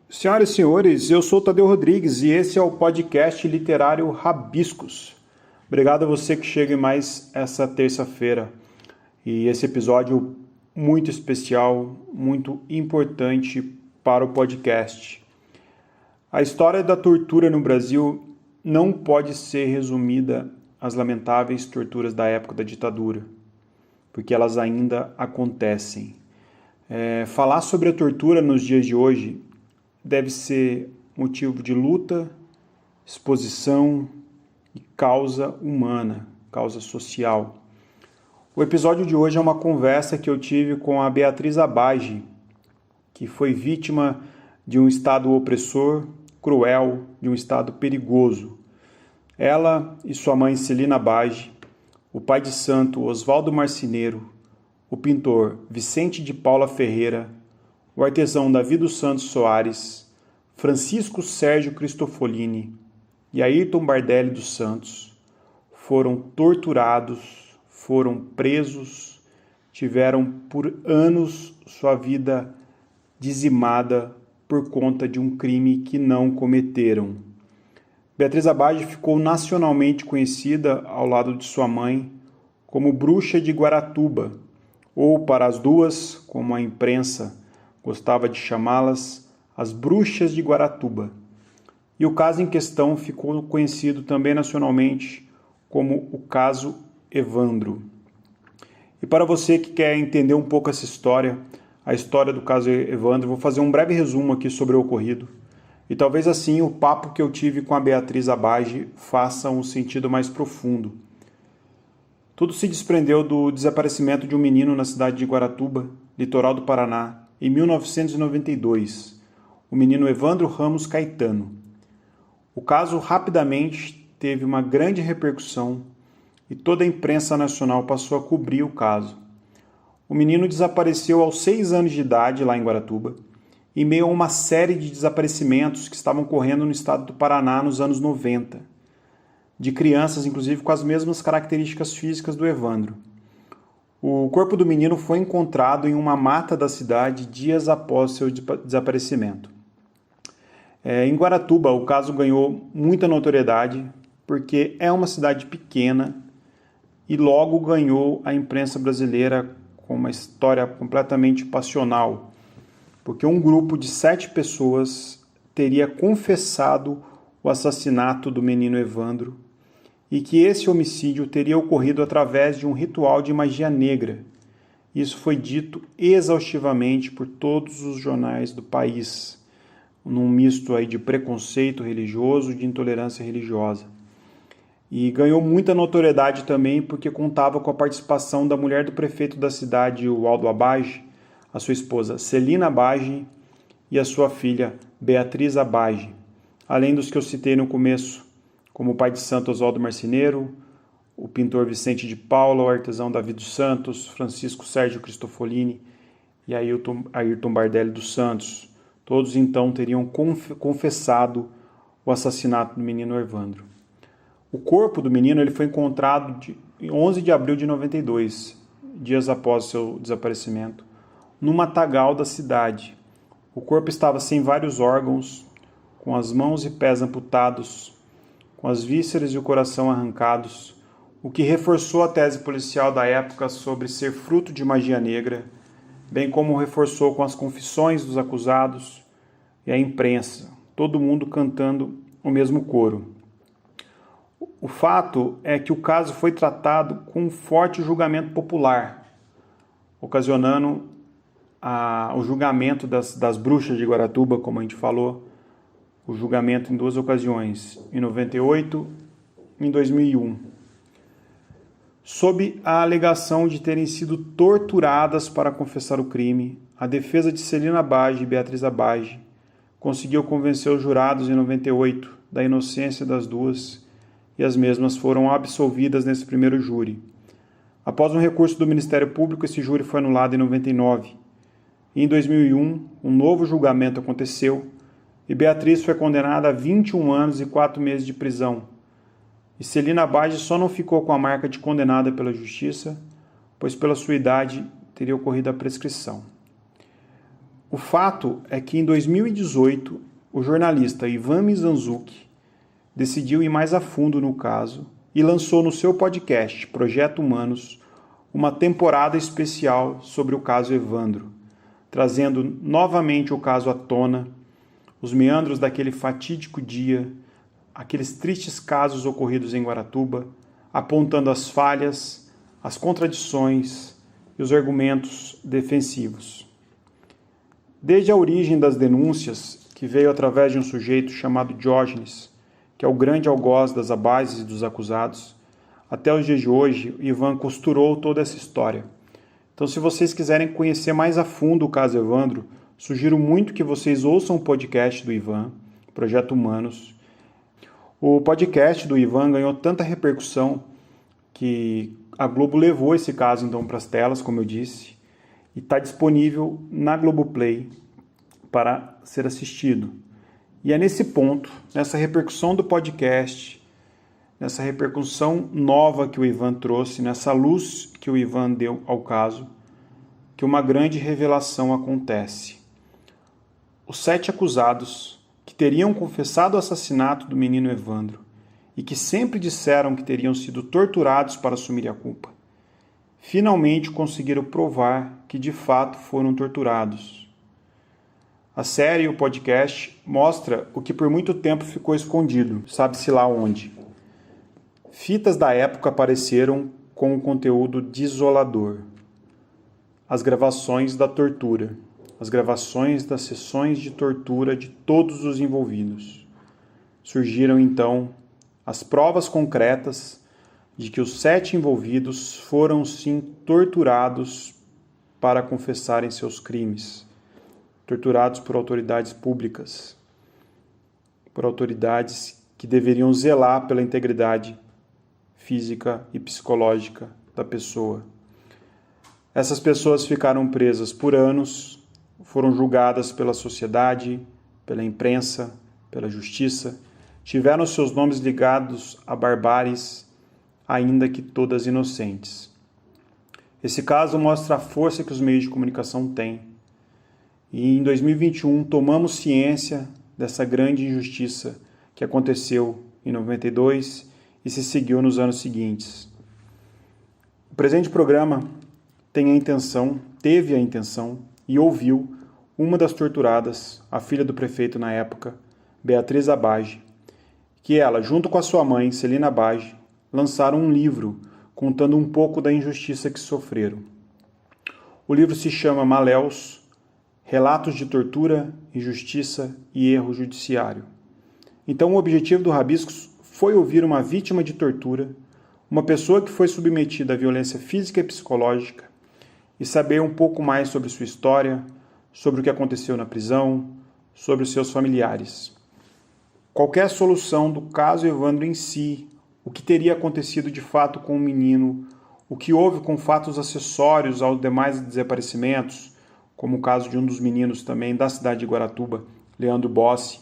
Senhoras e senhores, eu sou o Tadeu Rodrigues e esse é o podcast literário Rabiscos. Obrigado a você que chega em mais essa terça-feira e esse episódio muito especial, muito importante para o podcast. A história da tortura no Brasil não pode ser resumida às lamentáveis torturas da época da ditadura, porque elas ainda acontecem. Falar sobre a tortura nos dias de hoje deve ser motivo de luta, exposição e causa humana, causa social. O episódio de hoje é uma conversa que eu tive com a Beatriz Abage, que foi vítima de um Estado opressor, cruel, de um Estado perigoso. Ela e sua mãe Celina Abage, o pai de santo Oswaldo Marceneiro, o pintor Vicente de Paula Ferreira, o artesão Davi dos Santos Soares, Francisco Sérgio Cristofolini e Ayrton Bardelli dos Santos foram torturados, foram presos, tiveram por anos sua vida dizimada por conta de um crime que não cometeram. Beatriz Abage ficou nacionalmente conhecida ao lado de sua mãe como Bruxa de Guaratuba, ou para as duas, como a imprensa gostava de chamá-las, as Bruxas de Guaratuba. E o caso em questão ficou conhecido também nacionalmente como o caso Evandro. E para você que quer entender um pouco essa história, a história do caso Evandro, vou fazer um breve resumo aqui sobre o ocorrido. E talvez assim o papo que eu tive com a Beatriz Abage faça um sentido mais profundo. Tudo se desprendeu do desaparecimento de um menino na cidade de Guaratuba, litoral do Paraná, em 1992, o menino Evandro Ramos Caetano. O caso rapidamente teve uma grande repercussão e toda a imprensa nacional passou a cobrir o caso. O menino desapareceu aos 6 anos de idade lá em Guaratuba, em meio a uma série de desaparecimentos que estavam ocorrendo no estado do Paraná nos anos 90, de crianças, inclusive, com as mesmas características físicas do Evandro. O corpo do menino foi encontrado em uma mata da cidade dias após seu desaparecimento. Em Guaratuba, o caso ganhou muita notoriedade, porque é uma cidade pequena e logo ganhou a imprensa brasileira com uma história completamente passional, porque um grupo de 7 pessoas teria confessado o assassinato do menino Evandro e que esse homicídio teria ocorrido através de um ritual de magia negra. Isso foi dito exaustivamente por todos os jornais do país, num misto aí de preconceito religioso e de intolerância religiosa. E ganhou muita notoriedade também porque contava com a participação da mulher do prefeito da cidade, o Aldo Abage, a sua esposa Celina Abage e a sua filha Beatriz Abage, além dos que eu citei no começo, como o pai de santo Oswaldo Marceneiro, o pintor Vicente de Paula, o artesão Davi dos Santos, Francisco Sérgio Cristofolini e Ayrton Bardelli dos Santos. Todos então teriam confessado o assassinato do menino Evandro. O corpo do menino ele foi encontrado em 11 de abril de 92, dias após seu desaparecimento, no matagal da cidade. O corpo estava sem vários órgãos, com as mãos e pés amputados, com as vísceras e o coração arrancados, o que reforçou a tese policial da época sobre ser fruto de magia negra, bem como reforçou com as confissões dos acusados e a imprensa, todo mundo cantando o mesmo coro. O fato é que o caso foi tratado com um forte julgamento popular, ocasionando o julgamento das bruxas de Guaratuba, como a gente falou, o julgamento em 2 ocasiões, em 98 e em 2001, sob a alegação de terem sido torturadas para confessar o crime. A defesa de Celina Abage e Beatriz Abage conseguiu convencer os jurados em 98 da inocência das duas e as mesmas foram absolvidas nesse primeiro júri. Após um recurso do Ministério Público, esse júri foi anulado em 99. E em 2001, um novo julgamento aconteceu e Beatriz foi condenada a 21 anos e 4 meses de prisão. E Celina Abage só não ficou com a marca de condenada pela justiça, pois pela sua idade teria ocorrido a prescrição. O O fato é que em 2018, o jornalista Ivan Mizanzuki decidiu ir mais a fundo no caso e lançou no seu podcast Projeto Humanos uma temporada especial sobre o caso Evandro, trazendo novamente o caso à tona, os meandros daquele fatídico dia, aqueles tristes casos ocorridos em Guaratuba, apontando as falhas, as contradições e os argumentos defensivos. Desde a origem das denúncias, que veio através de um sujeito chamado Diógenes, que é o grande algoz das abases e dos acusados, até os dias de hoje, Ivan costurou toda essa história. Então, se vocês quiserem conhecer mais a fundo o caso Evandro, sugiro muito que vocês ouçam o podcast do Ivan, Projeto Humanos. O podcast do Ivan ganhou tanta repercussão que a Globo levou esse caso então para as telas, como eu disse, e está disponível na Globoplay para ser assistido. E é nesse ponto, nessa repercussão do podcast, nessa repercussão nova que o Ivan trouxe, nessa luz que o Ivan deu ao caso, que uma grande revelação acontece. Os 7 acusados que teriam confessado o assassinato do menino Evandro e que sempre disseram que teriam sido torturados para assumir a culpa, finalmente conseguiram provar que de fato foram torturados. A série e o podcast mostra o que por muito tempo ficou escondido, sabe-se lá onde. Fitas da época apareceram com um conteúdo desolador. As gravações da tortura, as gravações das sessões de tortura de todos os envolvidos. Surgiram então as provas concretas de que os 7 envolvidos foram sim torturados para confessarem seus crimes. Torturados por autoridades públicas, por autoridades que deveriam zelar pela integridade física e psicológica da pessoa. Essas pessoas ficaram presas por anos, foram julgadas pela sociedade, pela imprensa, pela justiça, tiveram seus nomes ligados a barbáries, ainda que todas inocentes. Esse caso mostra a força que os meios de comunicação têm. E em 2021 tomamos ciência dessa grande injustiça que aconteceu em 92 e se seguiu nos anos seguintes. O presente programa teve a intenção e ouviu uma das torturadas, a filha do prefeito na época, Beatriz Abage, que ela, junto com a sua mãe, Celina Abage, lançaram um livro contando um pouco da injustiça que sofreram. O livro se chama Maléus, Relatos de Tortura, Injustiça e Erro Judiciário. Então o objetivo do Rabiscos foi ouvir uma vítima de tortura, uma pessoa que foi submetida à violência física e psicológica, e saber um pouco mais sobre sua história, sobre o que aconteceu na prisão, sobre os seus familiares. Qualquer solução do caso Evandro em si, o que teria acontecido de fato com o menino, o que houve com fatos acessórios aos demais desaparecimentos, como o caso de um dos meninos também da cidade de Guaratuba, Leandro Bossi,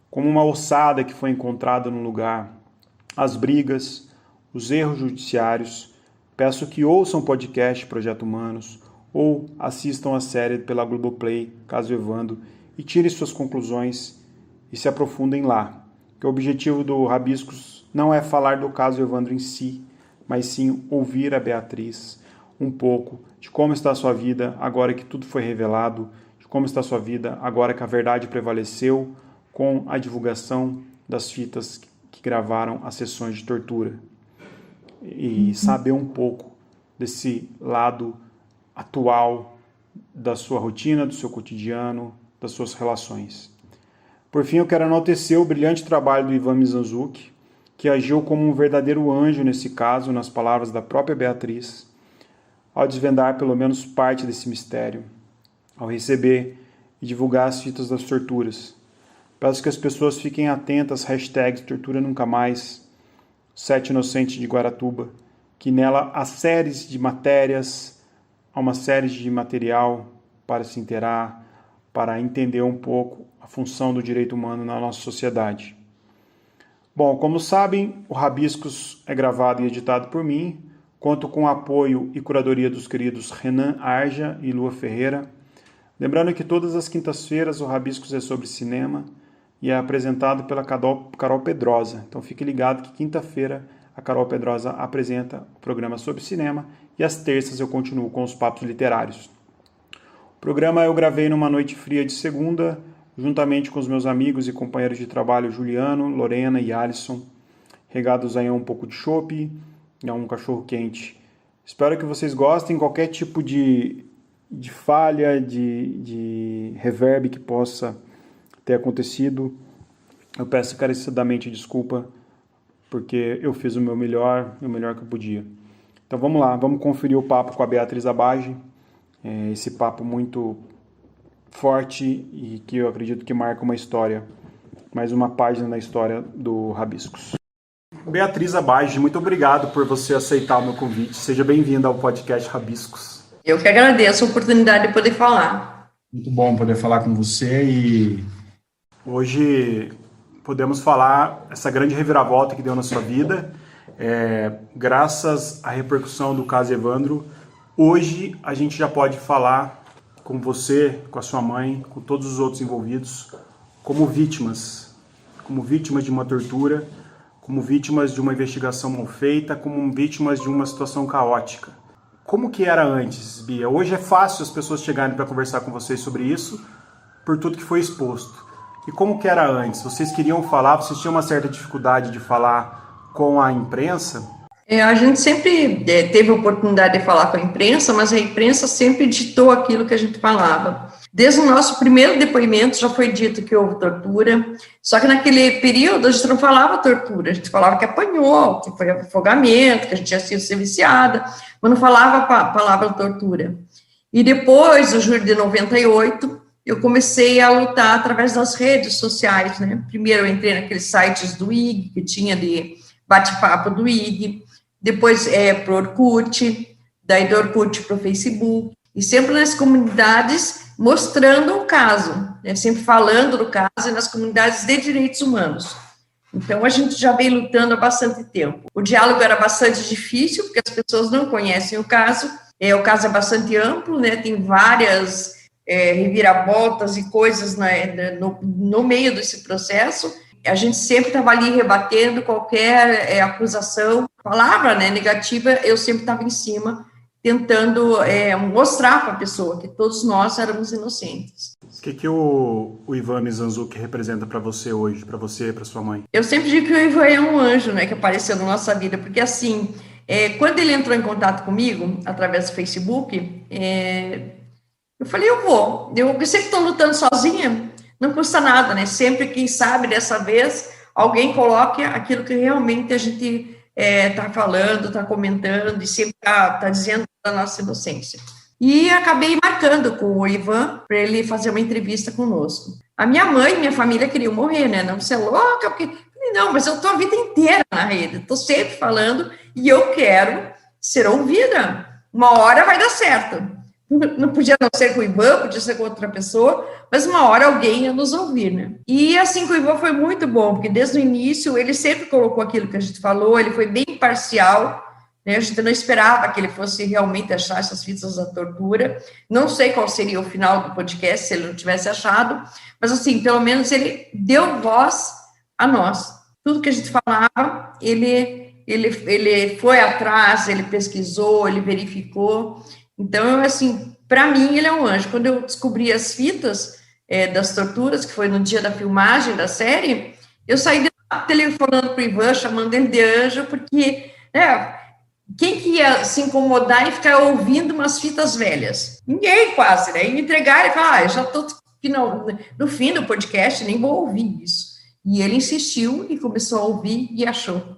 como uma ossada que foi encontrada no lugar, as brigas, os erros judiciários. Peço que ouçam o podcast Projeto Humanos ou assistam a série pela Globoplay, Caso Evandro, e tirem suas conclusões e se aprofundem lá. Que o objetivo do Rabiscos não é falar do caso Evandro em si, mas sim ouvir a Beatriz um pouco de como está a sua vida agora que tudo foi revelado, de como está a sua vida agora que a verdade prevaleceu com a divulgação das fitas que gravaram as sessões de tortura. E saber um pouco desse lado atual da sua rotina, do seu cotidiano, das suas relações. Por fim, eu quero enaltecer o brilhante trabalho do Ivan Mizanzuki, que agiu como um verdadeiro anjo nesse caso, nas palavras da própria Beatriz, ao desvendar pelo menos parte desse mistério, ao receber e divulgar as fitas das torturas. Peço que as pessoas fiquem atentas às hashtags Tortura Nunca Mais, 7 Inocentes de Guaratuba, que nela há séries de matérias, há uma série de material para se inteirar, para entender um pouco a função do direito humano na nossa sociedade. Bom, como sabem, o Rabiscos é gravado e editado por mim. Conto com o apoio e curadoria dos queridos Renan Arja e Lua Ferreira. Lembrando que todas as quintas-feiras o Rabiscos é sobre cinema e é apresentado pela Carol Pedrosa. Então fique ligado que quinta-feira a Carol Pedrosa apresenta o programa sobre cinema e às terças eu continuo com os papos literários. O programa eu gravei numa noite fria de segunda, juntamente com os meus amigos e companheiros de trabalho Juliano, Lorena e Alisson, regados aí a um pouco de chopp e a um cachorro quente. Espero que vocês gostem. Qualquer tipo de falha, de reverb que possa ter acontecido, eu peço encarecidamente desculpa, porque eu fiz o melhor que eu podia. Então vamos lá, vamos conferir o papo com a Beatriz Abage, esse papo muito forte e que eu acredito que marca uma história, mais uma página na história do Rabiscos. Beatriz Abage, muito obrigado por você aceitar o meu convite. Seja bem-vinda ao podcast Rabiscos. Eu que agradeço a oportunidade de poder falar. Muito bom poder falar com você e hoje podemos falar essa grande reviravolta que deu na sua vida. Graças à repercussão do caso Evandro, hoje a gente já pode falar com você, com a sua mãe, com todos os outros envolvidos, como vítimas de uma tortura, como vítimas de uma investigação mal feita, como vítimas de uma situação caótica. Como que era antes, Bia? Hoje é fácil as pessoas chegarem para conversar com vocês sobre isso, por tudo que foi exposto. E como que era antes? Vocês queriam falar, vocês tinham uma certa dificuldade de falar com a imprensa? A gente sempre teve a oportunidade de falar com a imprensa, mas a imprensa sempre ditou aquilo que a gente falava. Desde o nosso primeiro depoimento já foi dito que houve tortura, só que naquele período a gente não falava tortura, a gente falava que apanhou, que foi afogamento, que a gente tinha sido viciada, mas não falava a palavra tortura. E depois, no julho de 98, eu comecei a lutar através das redes sociais, né? Primeiro eu entrei naqueles sites do IG, que tinha de bate-papo do IG, depois para o Orkut, daí do Orkut para o Facebook, e sempre nas comunidades mostrando o caso, né, sempre falando do caso e nas comunidades de direitos humanos. Então, a gente já vem lutando há bastante tempo. O diálogo era bastante difícil, porque as pessoas não conhecem o caso é bastante amplo, né, tem várias reviravoltas e coisas no meio desse processo. A gente sempre estava ali rebatendo qualquer acusação, palavra negativa, eu sempre estava em cima, tentando mostrar para a pessoa que todos nós éramos inocentes. O que o Ivan Mizanzuki representa para você hoje, para você e para sua mãe? Eu sempre digo que o Ivan é um anjo, né, que apareceu na nossa vida, porque assim, quando ele entrou em contato comigo, através do Facebook, eu falei, eu sempre estou lutando sozinha, não custa nada, né, sempre, quem sabe, dessa vez, alguém coloque aquilo que realmente a gente está falando, está comentando, e sempre está dizendo da nossa inocência. E acabei marcando com o Ivan para ele fazer uma entrevista conosco. A minha mãe e minha família queriam morrer, né? Não, você é louca? Porque... Não, mas eu estou a vida inteira na rede, estou sempre falando e eu quero ser ouvida. Uma hora vai dar certo. Não podia não ser com o Ivan, podia ser com outra pessoa, mas uma hora alguém ia nos ouvir, né? E assim, com o Ivan foi muito bom, porque desde o início ele sempre colocou aquilo que a gente falou, ele foi bem imparcial, né? A gente não esperava que ele fosse realmente achar essas fitas da tortura. Não sei qual seria o final do podcast se ele não tivesse achado, mas assim, pelo menos ele deu voz a nós. Tudo que a gente falava, ele foi atrás, ele pesquisou, ele verificou. Então, assim, para mim, ele é um anjo. Quando eu descobri as fitas das torturas, que foi no dia da filmagem da série, eu saí de lá telefonando para o Ivan, chamando ele de anjo, porque quem que ia se incomodar e ficar ouvindo umas fitas velhas? Ninguém, quase, né? E me entregar e falar, eu já estou no fim do podcast, nem vou ouvir isso. E ele insistiu e começou a ouvir e achou.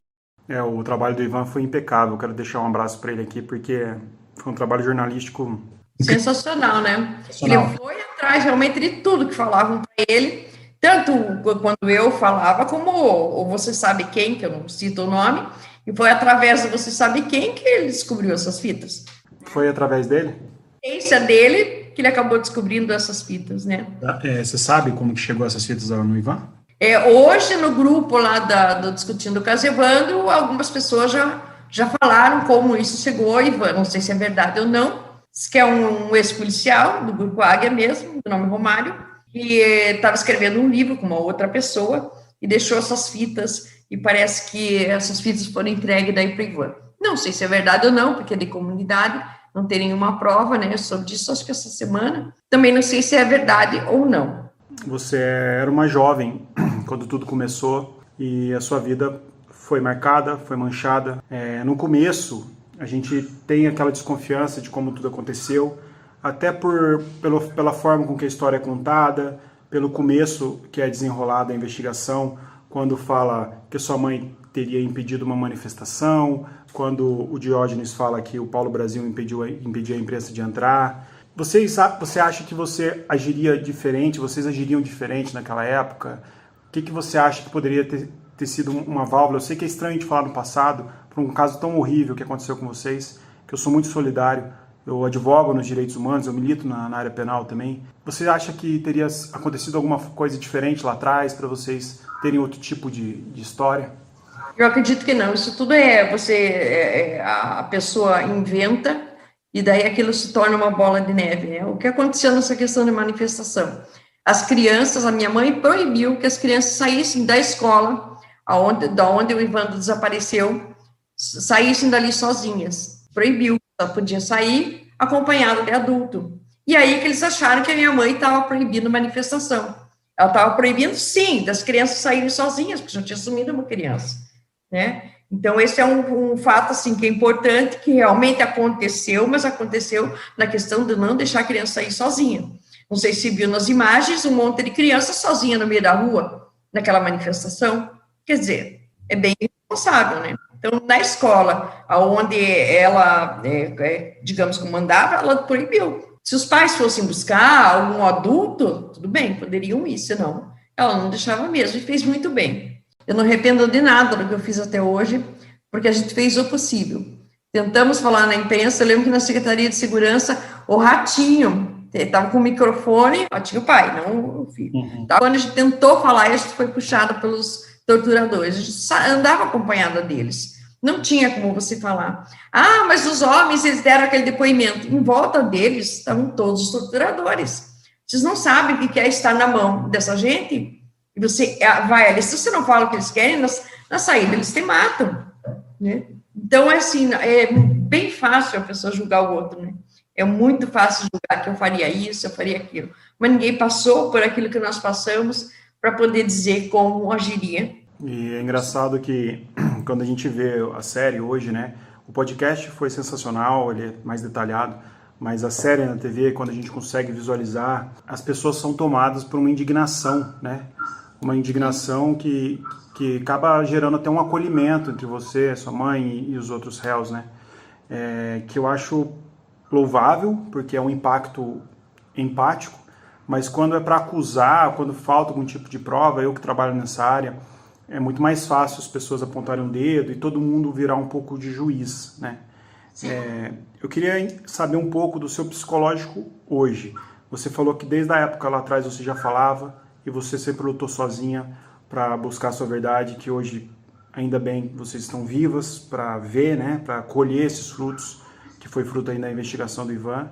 O trabalho do Ivan foi impecável. Eu quero deixar um abraço para ele aqui, porque foi um trabalho jornalístico sensacional, né? Ele foi atrás realmente de tudo que falavam para ele, tanto quando eu falava, como o Você Sabe Quem, que eu não cito o nome, e foi através do Você Sabe Quem que ele descobriu essas fitas. Foi através dele? A dele que ele acabou descobrindo essas fitas, né? Você sabe como que chegou essas fitas no Ivan? Hoje, no grupo lá do Discutindo o Caso Evandro, algumas pessoas já falaram como isso chegou ao Ivan. Não sei se é verdade ou não. Diz que é um ex-policial do Grupo Águia mesmo, do nome Romário, que estava escrevendo um livro com uma outra pessoa e deixou essas fitas, e parece que essas fitas foram entregues daí para o Ivan. Não sei se é verdade ou não, porque é de comunidade, não tem nenhuma prova, né, sobre isso, acho que essa semana. Também não sei se é verdade ou não. Você era uma jovem quando tudo começou e a sua vida foi marcada, foi manchada. No começo, a gente tem aquela desconfiança de como tudo aconteceu, até pela forma com que a história é contada, pelo começo que é desenrolada a investigação, quando fala que sua mãe teria impedido uma manifestação, quando o Diógenes fala que o Paulo Brasil impediu a imprensa de entrar. Você acha que você agiria diferente, vocês agiriam diferente naquela época? O que você acha que poderia ter sido uma válvula? Eu sei que é estranho de falar no passado, por um caso tão horrível que aconteceu com vocês, que eu sou muito solidário, eu advogo nos direitos humanos, eu milito na área penal também. Você acha que teria acontecido alguma coisa diferente lá atrás para vocês terem outro tipo de história? Eu acredito que não, isso tudo a pessoa inventa e daí aquilo se torna uma bola de neve, né? O que aconteceu nessa questão de manifestação? As crianças, a minha mãe proibiu que as crianças saíssem da escola, da onde o Ivandro desapareceu, saíssem dali sozinhas. Proibiu, só podia sair acompanhada de adulto. E aí que eles acharam que a minha mãe estava proibindo manifestação. Ela estava proibindo, sim, das crianças saírem sozinhas, porque já tinha sumido uma criança, né? Então, esse é um fato, assim, que é importante, que realmente aconteceu, mas aconteceu na questão de não deixar a criança sair sozinha. Não sei se viu nas imagens um monte de crianças sozinha no meio da rua, naquela manifestação. Quer dizer, é bem irresponsável, né? Então, na escola, onde ela, digamos, comandava, ela proibiu. Se os pais fossem buscar algum adulto, tudo bem, poderiam ir, senão ela não deixava mesmo, e fez muito bem. Eu não arrependo de nada do que eu fiz até hoje, porque a gente fez o possível. Tentamos falar na imprensa, eu lembro que na Secretaria de Segurança, o Ratinho estava com o microfone, Ratinho pai, não o filho. Então, quando a gente tentou falar, a gente foi puxado pelos torturadores, a gente andava acompanhada deles. Não tinha como você falar. Ah, mas os homens, eles deram aquele depoimento. Em volta deles estavam todos os torturadores. Vocês não sabem o que é estar na mão dessa gente? E você vai ali, se você não fala o que eles querem, na saída eles te matam, né? Então, assim, é bem fácil a pessoa julgar o outro, né? É muito fácil julgar que eu faria isso, eu faria aquilo. Mas ninguém passou por aquilo que nós passamos para poder dizer como agiria. E é engraçado que quando a gente vê a série hoje, né? O podcast foi sensacional, ele é mais detalhado, mas a série na TV, quando a gente consegue visualizar, as pessoas são tomadas por uma indignação, né? Uma indignação que acaba gerando até um acolhimento entre você, sua mãe e os outros réus, né? Que eu acho louvável, porque é um impacto empático, mas quando é para acusar, quando falta algum tipo de prova, eu que trabalho nessa área, é muito mais fácil as pessoas apontarem um dedo e todo mundo virar um pouco de juiz, né? Eu queria saber um pouco do seu psicológico hoje. Você falou que desde a época lá atrás você já falava e você sempre lutou sozinha para buscar a sua verdade, que hoje, ainda bem, vocês estão vivas para ver, né, para colher esses frutos, que foi fruto aí da investigação do Ivan.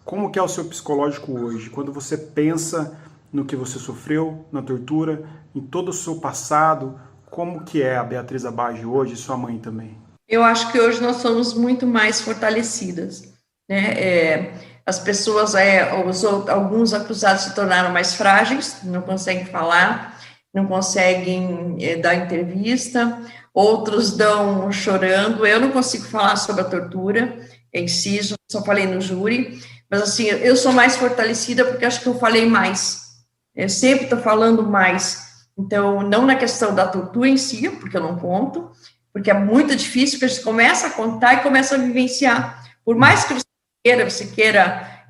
Como que é o seu psicológico hoje? Quando você pensa no que você sofreu, na tortura, em todo o seu passado, como que é a Beatriz Abage hoje e sua mãe também? Eu acho que hoje nós somos muito mais fortalecidas, né? As pessoas, alguns acusados se tornaram mais frágeis, não conseguem falar, não conseguem dar entrevista, outros dão chorando. Eu não consigo falar sobre a tortura em si, só falei no júri, mas assim, eu sou mais fortalecida porque acho que eu falei mais. Eu sempre estou falando mais. Então, não na questão da tortura em si, porque eu não conto, porque é muito difícil, porque você começa a contar e começa a vivenciar. Por mais que você queira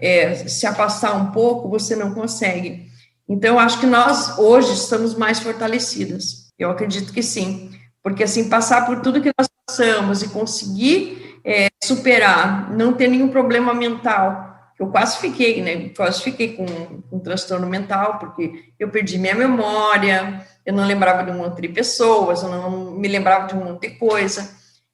se afastar um pouco, você não consegue. Então, eu acho que nós, hoje, estamos mais fortalecidas. Eu acredito que sim. Porque, assim, passar por tudo que nós passamos e conseguir superar, não ter nenhum problema mental. Eu quase fiquei, né? Quase fiquei com um transtorno mental, porque eu perdi minha memória, eu não lembrava de um monte de pessoas, eu não me lembrava de um monte de coisa,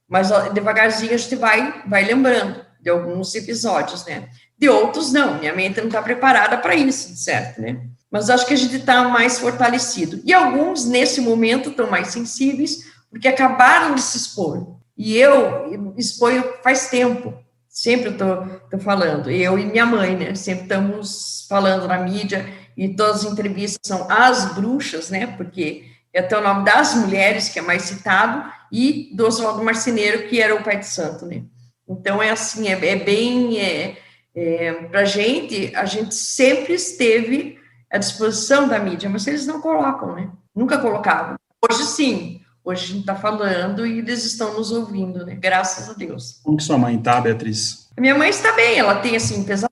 mas devagarzinho a gente vai lembrando de alguns episódios, né? De outros, não. Minha mente não está preparada para isso, certo, né? Mas acho que a gente está mais fortalecido. E alguns, nesse momento, estão mais sensíveis, porque acabaram de se expor. E eu exponho faz tempo. Sempre estou falando. Eu e minha mãe, né? Sempre estamos falando na mídia, e todas as entrevistas são as bruxas, né? Porque é até o nome das mulheres, que é mais citado, e do Oswaldo Marceneiro, que era o pai de santo, né? Então, é assim, para a gente sempre esteve à disposição da mídia, mas eles não colocam, né? Nunca colocavam. Hoje, sim. Hoje a gente está falando e eles estão nos ouvindo, né? Graças a Deus. Como que sua mãe está, Beatriz? A minha mãe está bem, ela tem, assim, pesadelo.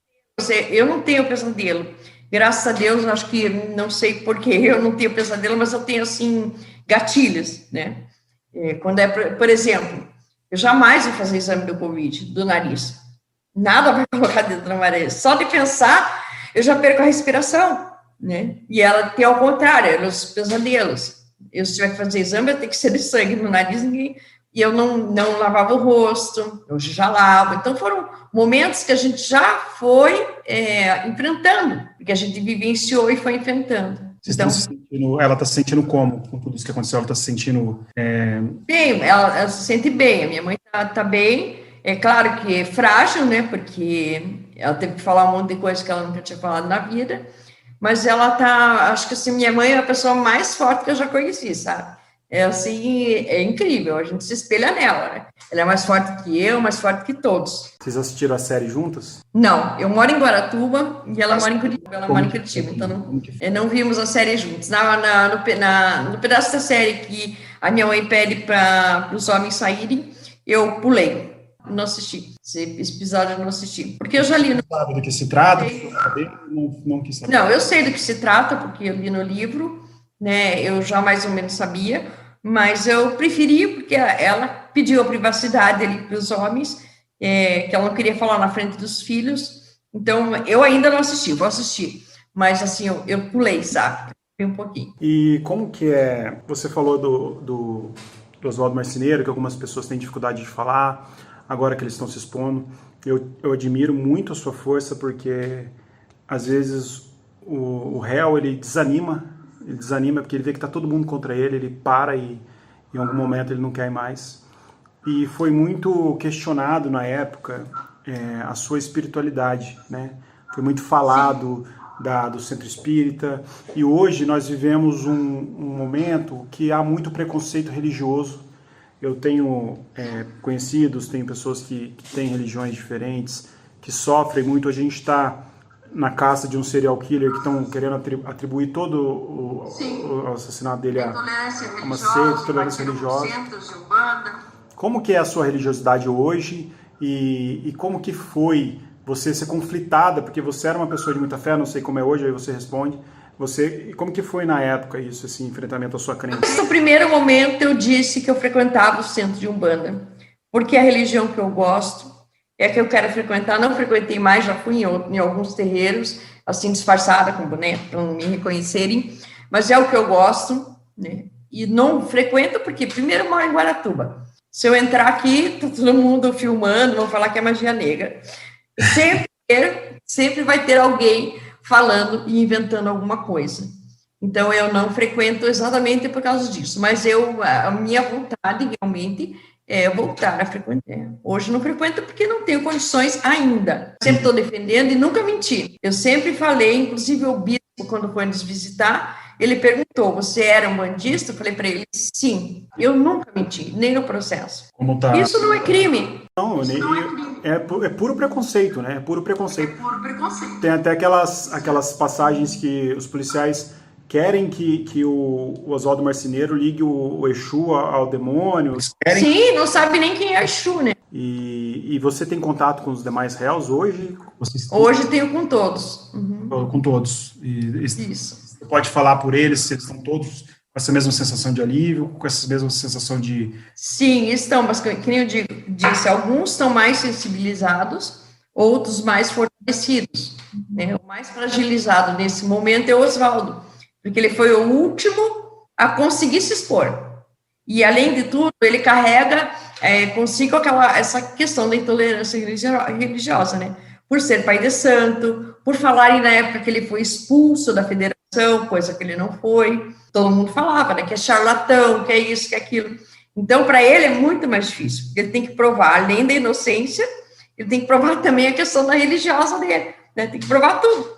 Eu não tenho pesadelo. Graças a Deus, acho que, não sei porquê, eu não tenho pesadelo, mas eu tenho, assim, gatilhos, né? Quando por exemplo, eu jamais vou fazer exame do Covid, do nariz. Nada vai colocar dentro da nariz. Só de pensar, eu já perco a respiração, né? E ela tem ao contrário, os pesadelos. Eu, se tiver que fazer exame, eu tenho que ser de sangue no nariz, e eu não lavava o rosto, hoje já lavo. Então, foram momentos que a gente já foi enfrentando, porque a gente vivenciou e foi enfrentando. Então, ela está se sentindo como? Com tudo isso que aconteceu, ela está se sentindo... Bem, ela se sente bem, a minha mãe tá bem. É claro que é frágil, né, porque ela teve que falar um monte de coisa que ela nunca tinha falado na vida, mas ela acho que assim, minha mãe é a pessoa mais forte que eu já conheci, sabe? É assim, é incrível, a gente se espelha nela, né? Ela é mais forte que eu, mais forte que todos. Vocês assistiram a série juntas? Não, eu moro em Guaratuba e ela mora em Curitiba, então não vimos a série juntos. No pedaço da série que a minha mãe pede para os homens saírem, eu pulei. Não assisti. Esse episódio eu não assisti. Porque eu já li. Não sabe do que se trata? Não quis saber. Não, eu sei do que se trata, porque eu li no livro, né? Eu já mais ou menos sabia, mas eu preferi, porque ela pediu a privacidade ali para os homens, que ela não queria falar na frente dos filhos. Então, eu ainda não assisti, vou assistir. Mas, assim, eu pulei, sabe? Um pouquinho. E como que é... Você falou do Oswaldo Marceneiro, que algumas pessoas têm dificuldade de falar, agora que eles estão se expondo. Eu admiro muito a sua força, porque às vezes o réu, ele desanima porque ele vê que está todo mundo contra ele para e em algum momento ele não quer mais. E foi muito questionado na época a sua espiritualidade, né? Foi muito falado do centro espírita, e hoje nós vivemos um momento que há muito preconceito religioso. Eu tenho conhecidos, tenho pessoas que têm religiões diferentes, que sofrem muito. A gente está na caça de um serial killer que estão querendo atribuir todo o assassinato dele a uma seita, intolerância religiosa. Como que é a sua religiosidade hoje e como que foi você ser conflitada, porque você era uma pessoa de muita fé, não sei como é hoje, aí você responde. Como que foi na época isso, esse enfrentamento à sua crença? No primeiro momento eu disse que eu frequentava o centro de Umbanda, porque a religião que eu gosto é a que eu quero frequentar. Não frequentei mais, já fui em alguns terreiros, assim, disfarçada com boneco, para não me reconhecerem, mas é o que eu gosto, né? E não frequento porque, primeiro, eu moro em Guaratuba. Se eu entrar aqui, tá todo mundo filmando, vão falar que é magia negra. Sempre vai ter alguém falando e inventando alguma coisa. Então, eu não frequento exatamente por causa disso, mas a minha vontade realmente é voltar a frequentar. Hoje não frequento porque não tenho condições ainda. Sempre estou defendendo e nunca menti. Eu sempre falei, inclusive o bispo, quando foi nos visitar, ele perguntou, você era um bandista? Eu falei para ele, sim. Eu nunca menti, nem no processo. Isso não é crime. Não, é puro preconceito, né? É puro preconceito. Tem até aquelas passagens que os policiais querem que o Oswaldo Marceneiro ligue o Exu ao demônio. Sim, não sabe nem quem é Exu, né? E você tem contato com os demais réus hoje? Hoje tenho com todos. Uhum. Com todos. Isso. Você pode falar por eles, se eles estão todos com essa mesma sensação de alívio, com essa mesma sensação de... Sim, estão, mas como eu disse, alguns estão mais sensibilizados, outros mais fortalecidos, né? O mais fragilizado nesse momento é o Oswaldo, porque ele foi o último a conseguir se expor. E, além de tudo, ele carrega consigo essa questão da intolerância religiosa, né? por ser pai de santo, por falarem na época que ele foi expulso da federação, coisa que ele não foi. Todo mundo falava, né, que é charlatão, que é isso, que é aquilo. Então, para ele é muito mais difícil, porque ele tem que provar, além da inocência, ele tem que provar também a questão da religiosa dele, né? Tem que provar tudo.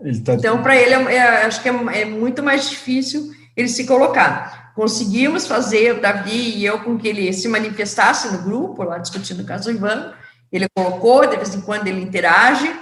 Então, para ele, acho que é muito mais difícil ele se colocar. Conseguimos fazer, o Davi e eu, com que ele se manifestasse no grupo, lá discutindo o caso Ivan, ele colocou, de vez em quando ele interage,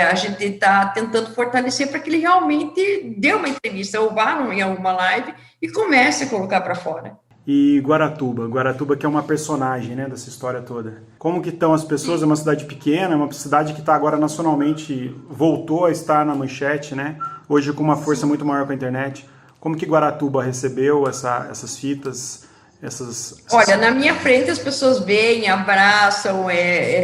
a gente está tentando fortalecer para que ele realmente dê uma entrevista, ou vá em alguma live e comece a colocar para fora. E Guaratuba que é uma personagem, né, dessa história toda. Como que estão as pessoas? É uma cidade pequena, é uma cidade que está agora nacionalmente, voltou a estar na manchete, né, hoje com uma força muito maior com a internet. Como que Guaratuba recebeu essas fitas? Olha, na minha frente as pessoas veem, abraçam,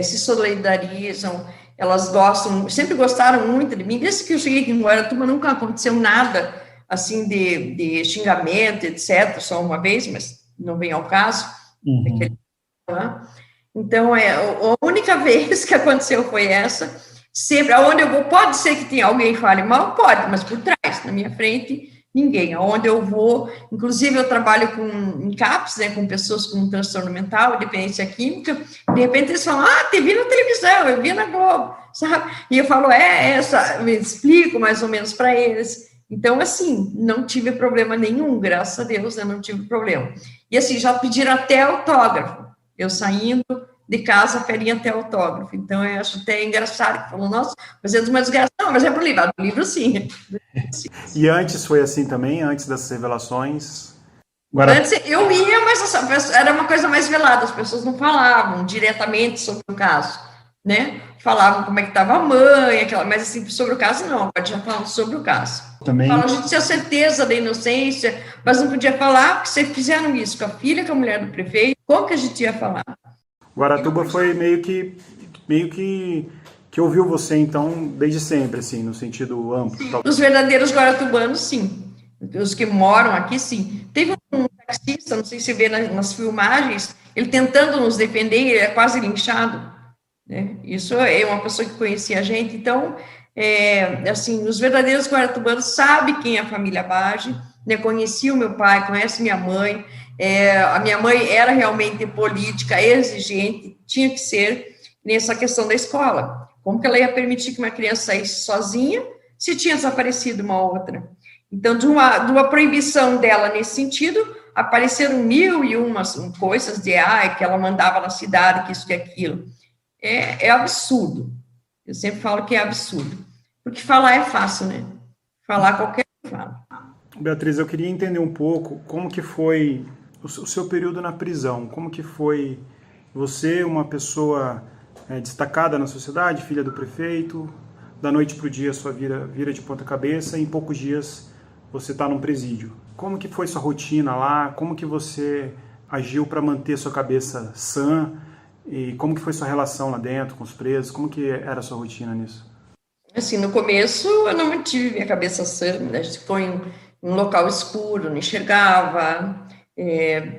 se solidarizam, elas gostam, sempre gostaram muito de mim. Desde que eu cheguei aqui em Guaratuba nunca aconteceu nada assim de xingamento, etc. Só uma vez, mas não vem ao caso. Então, a única vez que aconteceu foi essa. Sempre, aonde eu vou, pode ser que tenha alguém que fale mal, pode, mas por trás, na minha frente, ninguém. Aonde eu vou, inclusive eu trabalho em CAPS, né, com pessoas com transtorno mental, dependência química, de repente eles falam, te vi na televisão, eu vi na Globo, sabe? E eu falo, eu explico mais ou menos para eles. Então, assim, não tive problema nenhum, graças a Deus, né, não tive problema. E assim, já pediram até autógrafo, eu saindo de casa, pedem até autógrafo. Então, eu acho até engraçado, que falam, nossa, mas é uma desgraça. Não, mas é pro livro, do livro sim. E antes foi assim também, antes dessas revelações? Antes eu ia, mas era uma coisa mais velada, as pessoas não falavam diretamente sobre o caso, né? Falavam como é que estava a mãe, mas assim, sobre o caso não, pode já falar sobre o caso. Também. A gente tinha certeza da inocência, mas não podia falar, porque se fizeram isso com a filha, com a mulher do prefeito, como que a gente ia falar? Guaratuba foi meio que ouviu você, então, desde sempre, assim, no sentido amplo. Os verdadeiros guaratubanos, sim. Os que moram aqui, sim. Teve um taxista, não sei se vê nas filmagens, ele tentando nos defender, ele é quase linchado, né? Isso é uma pessoa que conhecia a gente. Então, assim, os verdadeiros guaratubanos sabem quem é a família Bage, né? Conhecia o meu pai, conhece minha mãe. A minha mãe era realmente política, exigente, tinha que ser nessa questão da escola. Como que ela ia permitir que uma criança saísse sozinha se tinha desaparecido uma outra? Então, de uma proibição dela nesse sentido, apareceram 1001 coisas de que ela mandava na cidade, que isso, que aquilo. É absurdo. Eu sempre falo que é absurdo. Porque falar é fácil, né? Falar qualquer um fala. Beatriz, eu queria entender um pouco como que foi o seu período na prisão. Como que foi você, uma pessoa destacada na sociedade, filha do prefeito, da noite para o dia sua vira de ponta cabeça e em poucos dias você está num presídio. Como que foi sua rotina lá? Como que você agiu para manter sua cabeça sã? E como que foi sua relação lá dentro com os presos? Como que era a sua rotina nisso? Assim, no começo eu não mantive minha cabeça sã, né? A gente ficou em um local escuro, não enxergava,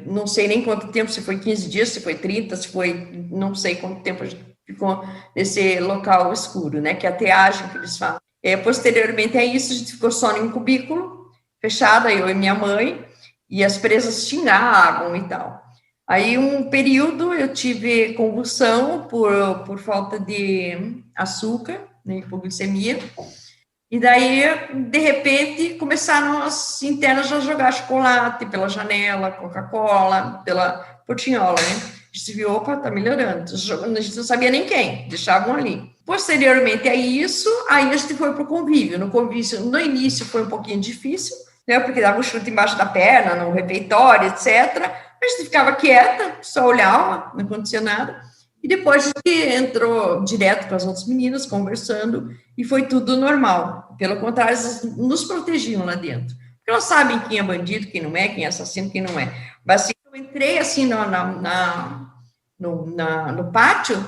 não sei nem quanto tempo, se foi 15 dias, se foi 30, se foi, não sei quanto tempo a gente ficou nesse local escuro, né, que é a triagem que eles falam. Posteriormente a isso, a gente ficou só em um cubículo, fechado, eu e minha mãe, e as presas xingavam e tal. Aí, um período, eu tive convulsão por falta de açúcar, né, hipoglicemia, e daí, de repente, começaram as internas a jogar chocolate pela janela, Coca-Cola, pela portinhola, né? A gente viu, opa, tá melhorando. A gente não sabia nem quem, deixavam ali. Posteriormente a isso, aí a gente foi para o convívio. No convívio, no início foi um pouquinho difícil, né? Porque dava um chute embaixo da perna, no refeitório, etc. A gente ficava quieta, só olhava, não acontecia nada. E depois a gente entrou direto com as outras meninas, conversando, e foi tudo normal. Pelo contrário, elas nos protegiam lá dentro. Porque elas sabem quem é bandido, quem não é, quem é assassino, quem não é. Mas assim, eu entrei assim no pátio,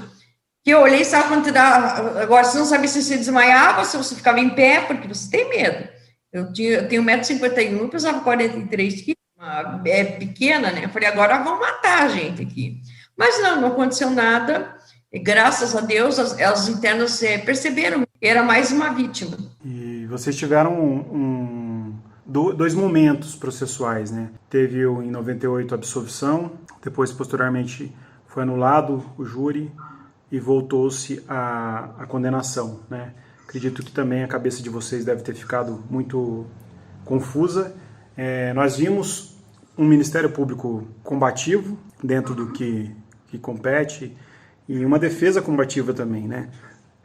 que eu olhei, sabe quando agora você não sabia se você desmaiava, se você ficava em pé, porque você tem medo. Eu tenho 1,51 m, eu pesava 43 quilos, é pequena, né? Eu falei, agora vão matar a gente aqui. Mas não aconteceu nada, E, graças a Deus, as internas perceberam que era mais uma vítima. E vocês tiveram dois momentos processuais, né? Teve em 98 a absolvição, depois, posteriormente, foi anulado o júri e voltou-se a condenação, né? Acredito que também a cabeça de vocês deve ter ficado muito confusa. Nós vimos um Ministério Público combativo dentro do que compete e uma defesa combativa também, né?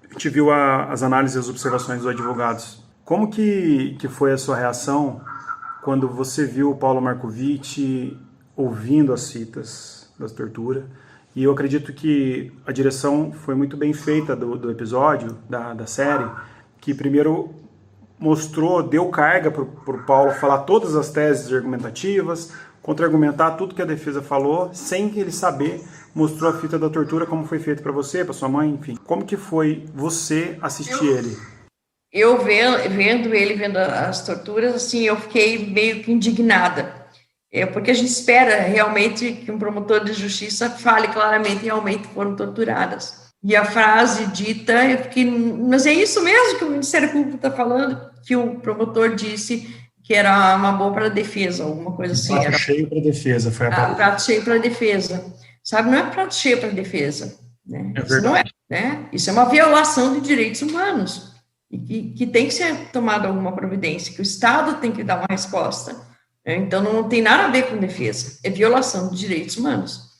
A gente viu as análises e as observações dos advogados. Como que foi a sua reação quando você viu o Paulo Marcovitch ouvindo as fitas da tortura? E eu acredito que a direção foi muito bem feita do episódio, da série, que primeiro deu carga para o Paulo falar todas as teses argumentativas, contra-argumentar tudo que a defesa falou, sem ele saber, mostrou a fita da tortura, como foi feito para você, para sua mãe, enfim. Como que foi você assistir ele? Eu vendo as torturas, assim, eu fiquei meio que indignada. Porque a gente espera realmente que um promotor de justiça fale claramente, realmente foram torturadas. E a frase dita, eu fiquei, mas é isso mesmo que o Ministério Público está falando, que o promotor disse que era uma boa para a defesa, alguma coisa assim. Prato cheio para a defesa. Foi prato cheio para a defesa. Sabe, não é prato cheio para a defesa. Né? É isso verdade. não é, né? Isso é uma violação de direitos humanos. E que tem que ser tomada alguma providência, que o Estado tem que dar uma resposta. Então, não tem nada a ver com defesa, é violação de direitos humanos.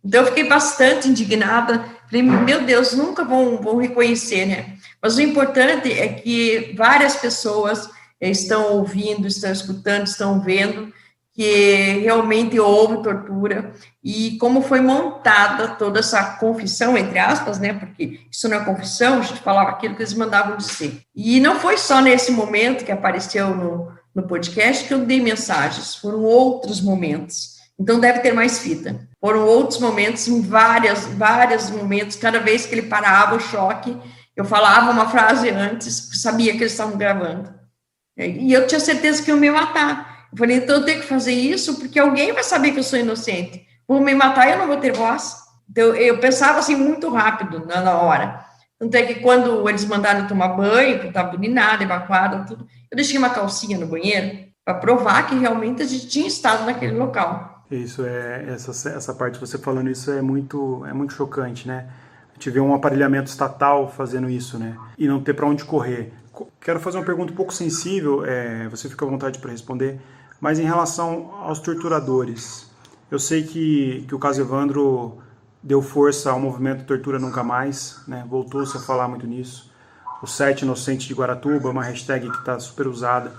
Então, eu fiquei bastante indignada, falei, meu Deus, nunca vão reconhecer, né? Mas o importante é que várias pessoas estão ouvindo, estão escutando, estão vendo que realmente houve tortura e como foi montada toda essa confissão, entre aspas, né? Porque isso não é confissão, a gente falava aquilo que eles mandavam dizer. E não foi só nesse momento que apareceu no podcast que eu dei mensagens, foram outros momentos. Então, deve ter mais fita. Foram outros momentos, em vários momentos, cada vez que ele parava o choque, eu falava uma frase antes, sabia que eles estavam gravando. E eu tinha certeza que iam me matar. Eu falei, então eu tenho que fazer isso, porque alguém vai saber que eu sou inocente. Vão me matar e eu não vou ter voz. Então, eu pensava assim muito rápido na hora. Tanto é que quando eles mandaram eu tomar banho, que eu estava bulinada, evacuada, tudo, eu deixei uma calcinha no banheiro para provar que realmente a gente tinha estado naquele local. Isso essa parte você falando isso é muito chocante, né? A gente vê um aparelhamento estatal fazendo isso, né? E não ter para onde correr. Quero fazer uma pergunta um pouco sensível, você fica à vontade para responder, mas em relação aos torturadores, eu sei que o caso Evandro deu força ao movimento Tortura Nunca Mais, né? Voltou-se a falar muito nisso. O 7 Inocente de Guaratuba, uma hashtag que está super usada.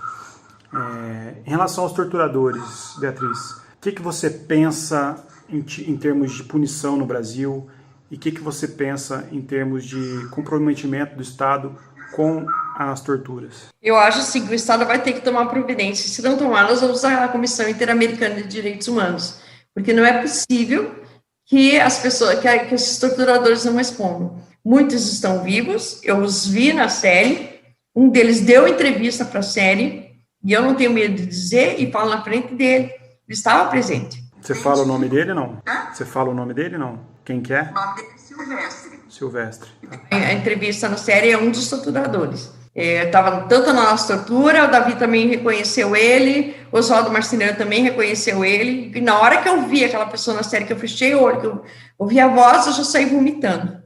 Em relação aos torturadores, Beatriz, o que você pensa em termos de punição no Brasil e o que você pensa em termos de comprometimento do Estado com as torturas? Eu acho assim que o Estado vai ter que tomar providência. Se não tomar, nós vamos usar a Comissão Interamericana de Direitos Humanos, porque não é possível que as pessoas, que esses torturadores não respondam. Muitos estão vivos, eu os vi na série, um deles deu entrevista para a série, e eu não tenho medo de dizer, e falo na frente dele, ele estava presente. Você fala o nome dele, não? Você fala o nome dele, não? Quem que é? O nome dele é Silvestre. Silvestre. A entrevista na série é um dos torturadores. Estava tanto na nossa tortura, o Davi também reconheceu ele, o Oswaldo Marceneiro também reconheceu ele, e na hora que eu vi aquela pessoa na série, que eu fechei o olho, que eu ouvi a voz, eu já saí vomitando.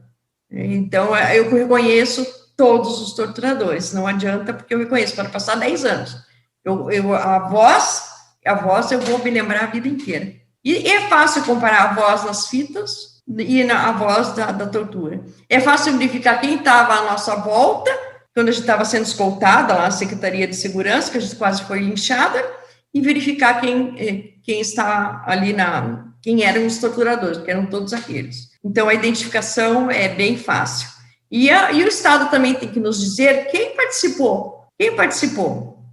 Então, eu reconheço todos os torturadores, não adianta, porque eu reconheço, para passar 10 anos. A voz eu vou me lembrar a vida inteira. E é fácil comparar a voz nas fitas e a voz da tortura. É fácil verificar quem estava à nossa volta, quando a gente estava sendo escoltada lá na Secretaria de Segurança, que a gente quase foi linchada, e verificar quem está ali quem eram os torturadores, porque eram todos aqueles. Então, a identificação é bem fácil. E o Estado também tem que nos dizer quem participou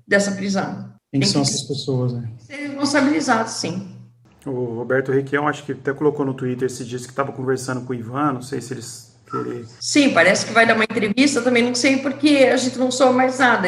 dessa prisão. Quem são essas pessoas, né? Ser responsabilizado, sim. O Roberto Requião, acho que até colocou no Twitter esses dias que estava conversando com o Ivan, não sei se eles querem... Sim, parece que vai dar uma entrevista, também não sei porque a gente não soube mais nada.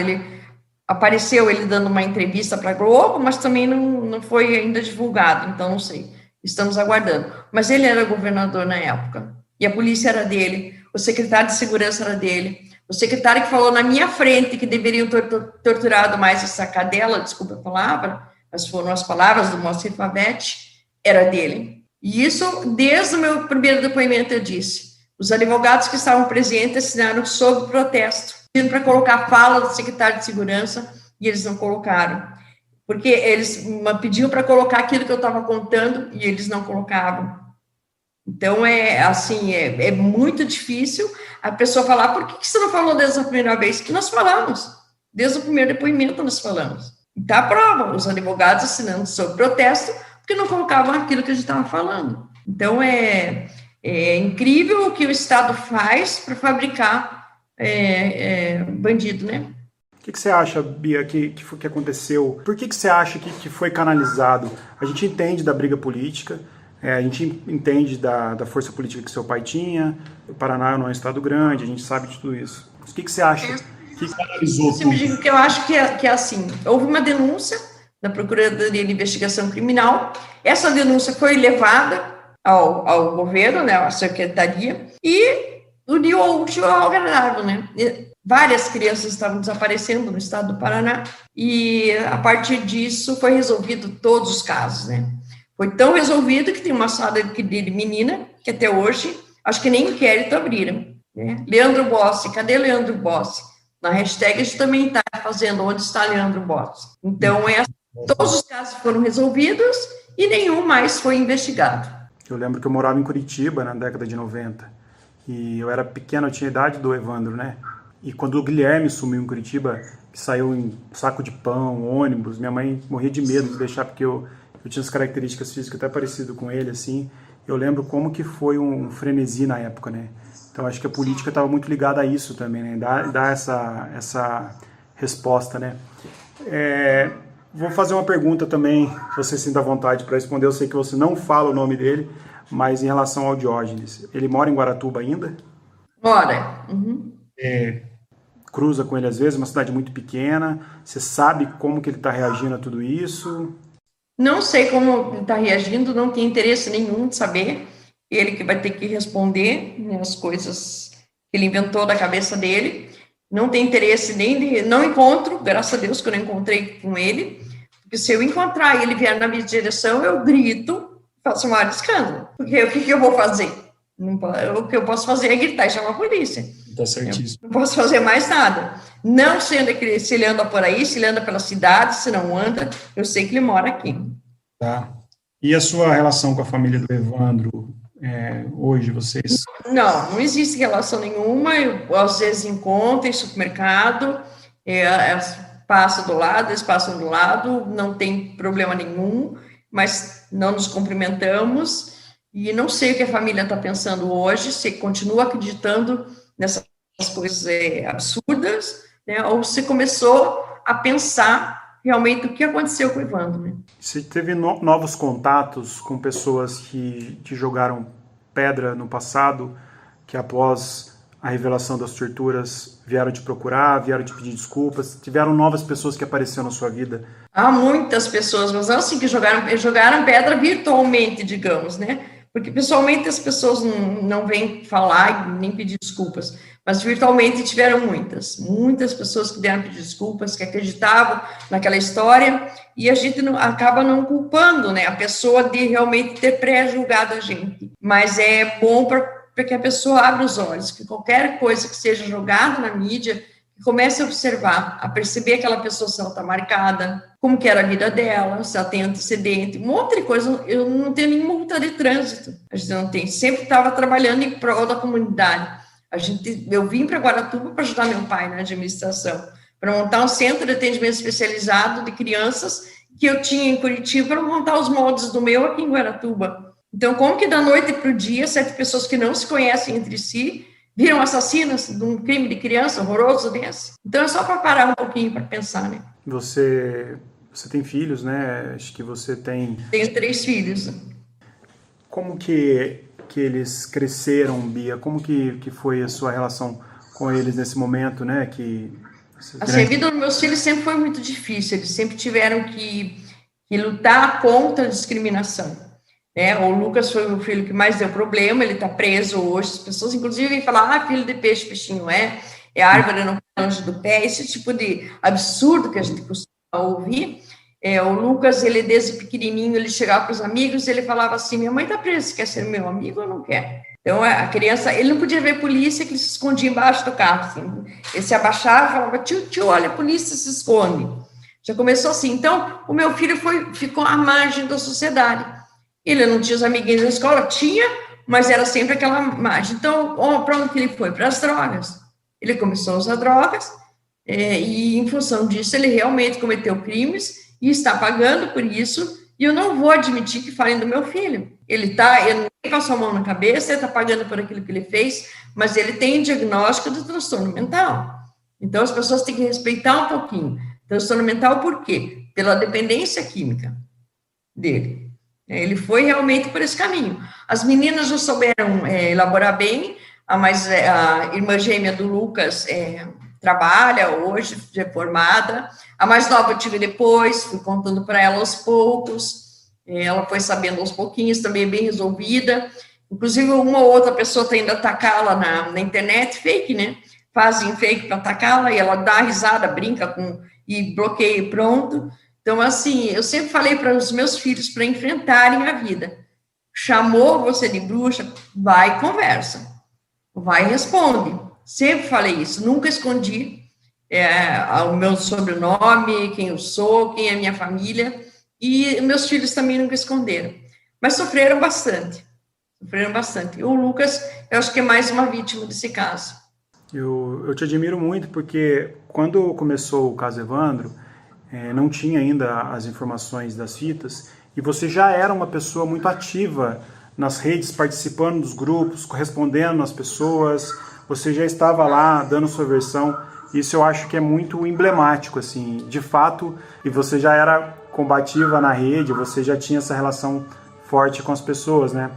Apareceu ele dando uma entrevista para a Globo, mas também não foi ainda divulgado, então não sei. Estamos aguardando. Mas ele era governador na época. e a polícia era dele, o secretário de segurança era dele, o secretário que falou na minha frente que deveriam ter torturado mais essa cadela, desculpa a palavra, mas foram as palavras do Moacir Pavete, era dele. E isso, desde o meu primeiro depoimento, eu disse. Os advogados que estavam presentes assinaram sob protesto, pedindo para colocar a fala do secretário de segurança, e eles não colocaram. Porque eles pediam para colocar aquilo que eu estava contando, e eles não colocavam. Então, é muito difícil a pessoa falar, por que você não falou desde a primeira vez? Que nós falamos. Desde o primeiro depoimento nós falamos. E está a prova, os advogados assinando sob protesto, porque não colocavam aquilo que a gente estava falando. Então, é incrível o que o Estado faz para fabricar bandido, né? O que você acha, Bia, que aconteceu? Por que você acha que foi canalizado? A gente entende da briga política, a gente entende da força política que seu pai tinha, o Paraná não é um estado grande, a gente sabe de tudo isso. O que você acha que canalizou tudo? Digo que eu acho que é assim, houve uma denúncia da Procuradoria de Investigação Criminal, essa denúncia foi levada ao governo, né, à secretaria, e uniu o útil ao agradável, né? Várias crianças estavam desaparecendo no estado do Paraná, e a partir disso foi resolvido todos os casos, né? Foi tão resolvido que tem uma sala de menina, que até hoje, acho que nem inquérito abriram, né? Leandro Bossi, cadê Leandro Bossi? Na hashtag a gente também está fazendo onde está Leandro Bossi. Então, todos os casos foram resolvidos e nenhum mais foi investigado. Eu lembro que eu morava em Curitiba na década de 90, e eu era pequeno, eu tinha a idade do Evandro, né? E quando o Guilherme sumiu em Curitiba, que saiu em saco de pão, ônibus, minha mãe morria de medo de deixar, porque eu tinha as características físicas até parecido com ele, assim. Eu lembro como que foi um frenesi na época, né? Então, acho que a política estava muito ligada a isso também, né? Dar essa resposta, né? Vou fazer uma pergunta também, se você sinta vontade para responder. Eu sei que você não fala o nome dele, mas em relação ao Diógenes. Ele mora em Guaratuba ainda? Mora. Uhum. Cruza com ele às vezes, uma cidade muito pequena. Você sabe como que ele está reagindo a tudo isso? Não sei como ele está reagindo, não tenho interesse nenhum de saber. Ele que vai ter que responder, né, as coisas que ele inventou da cabeça dele. Não tem interesse não encontro, graças a Deus que eu não encontrei com ele, porque se eu encontrar e ele vier na minha direção, eu grito, faço um maior escândalo. Porque o que eu vou fazer? O que eu posso fazer é gritar e chamar a polícia. Tá certíssimo. Eu não posso fazer mais nada. Não sendo que se ele anda por aí, se ele anda pela cidade, se não anda, eu sei que ele mora aqui. Tá. E a sua relação com a família do Evandro, hoje, vocês... Não existe relação nenhuma. Eu, às vezes, encontro em supermercado, passo do lado, eles passam do lado, não tem problema nenhum, mas não nos cumprimentamos, e não sei o que a família está pensando hoje, se continua acreditando nessas coisas absurdas, né, ou se começou a pensar realmente o que aconteceu com o Evandro. Né? Você teve novos contatos com pessoas que te jogaram pedra no passado, que após a revelação das torturas vieram te procurar, vieram te pedir desculpas? Tiveram novas pessoas que apareceram na sua vida? Há muitas pessoas, mas não assim que jogaram pedra virtualmente, digamos, né? Porque pessoalmente as pessoas não vêm falar nem pedir desculpas, mas virtualmente tiveram muitas pessoas que vieram pedir desculpas, que acreditavam naquela história, e a gente acaba não culpando, né, a pessoa de realmente ter pré-julgado a gente. Mas é bom para que a pessoa abra os olhos, que qualquer coisa que seja jogada na mídia, comece a observar, a perceber aquela pessoa, se ela está marcada, como que era a vida dela, se ela tem antecedente, um monte de coisa. Eu não tenho nenhuma multa de trânsito, a gente não tem, sempre estava trabalhando em prol da comunidade. Eu vim para Guaratuba para ajudar meu pai na administração, para montar um centro de atendimento especializado de crianças que eu tinha em Curitiba, para montar os moldes do meu aqui em Guaratuba. Então, como que da noite para o dia, 7 pessoas que não se conhecem entre si, viram assassinas de um crime de criança horroroso desse? Então, é só para parar um pouquinho para pensar, né? Você tem filhos, né? Acho que você tem... Tenho 3 filhos. Como que eles cresceram, Bia? Como que foi a sua relação com eles nesse momento, né? A vida dos meus filhos sempre foi muito difícil. Eles sempre tiveram que lutar contra a discriminação. né? O Lucas foi o filho que mais deu problema, ele está preso hoje. As pessoas, inclusive, vêm falar, filho de peixe, peixinho é árvore, não cai longe do pé. Esse tipo de absurdo que a gente costuma ouvir. O Lucas, ele desde pequenininho, ele chegava para os amigos, ele falava assim, minha mãe está presa, você quer ser meu amigo ou não quer? Então, a criança, ele não podia ver polícia, que ele se escondia embaixo do carro, assim. Ele se abaixava e falava, tio, olha, a polícia se esconde. Já começou assim. Então, o meu filho ficou à margem da sociedade. Ele não tinha os amiguinhos na escola, tinha, mas era sempre aquela margem. Então, para onde que ele foi? Para as drogas. Ele começou a usar drogas, e em função disso, ele realmente cometeu crimes e está pagando por isso, e eu não vou admitir que falem do meu filho. Ele passou a mão na cabeça, ele está pagando por aquilo que ele fez, mas ele tem diagnóstico de transtorno mental. Então, as pessoas têm que respeitar um pouquinho. Transtorno mental por quê? Pela dependência química dele. Ele foi realmente por esse caminho. As meninas já souberam elaborar bem, a irmã gêmea do Lucas trabalha hoje, já é formada. A mais nova eu tive depois, fui contando para ela aos poucos. Ela foi sabendo aos pouquinhos, também bem resolvida. Inclusive, uma ou outra pessoa está indo atacá-la na internet, fake, né? Fazem fake para atacá-la e ela dá risada, brinca e bloqueia e pronto. Então, assim, eu sempre falei para os meus filhos para enfrentarem a vida. Chamou você de bruxa, vai e conversa. Vai e responde. Sempre falei isso, nunca escondi o meu sobrenome, quem eu sou, quem é minha família, e meus filhos também nunca esconderam. Mas sofreram bastante. E o Lucas, eu acho que é mais uma vítima desse caso. Eu te admiro muito, porque quando começou o caso Evandro, não tinha ainda as informações das fitas, e você já era uma pessoa muito ativa nas redes, participando dos grupos, correspondendo às pessoas, você já estava lá dando sua versão. Isso eu acho que é muito emblemático, assim, de fato, e você já era combativa na rede, você já tinha essa relação forte com as pessoas, né?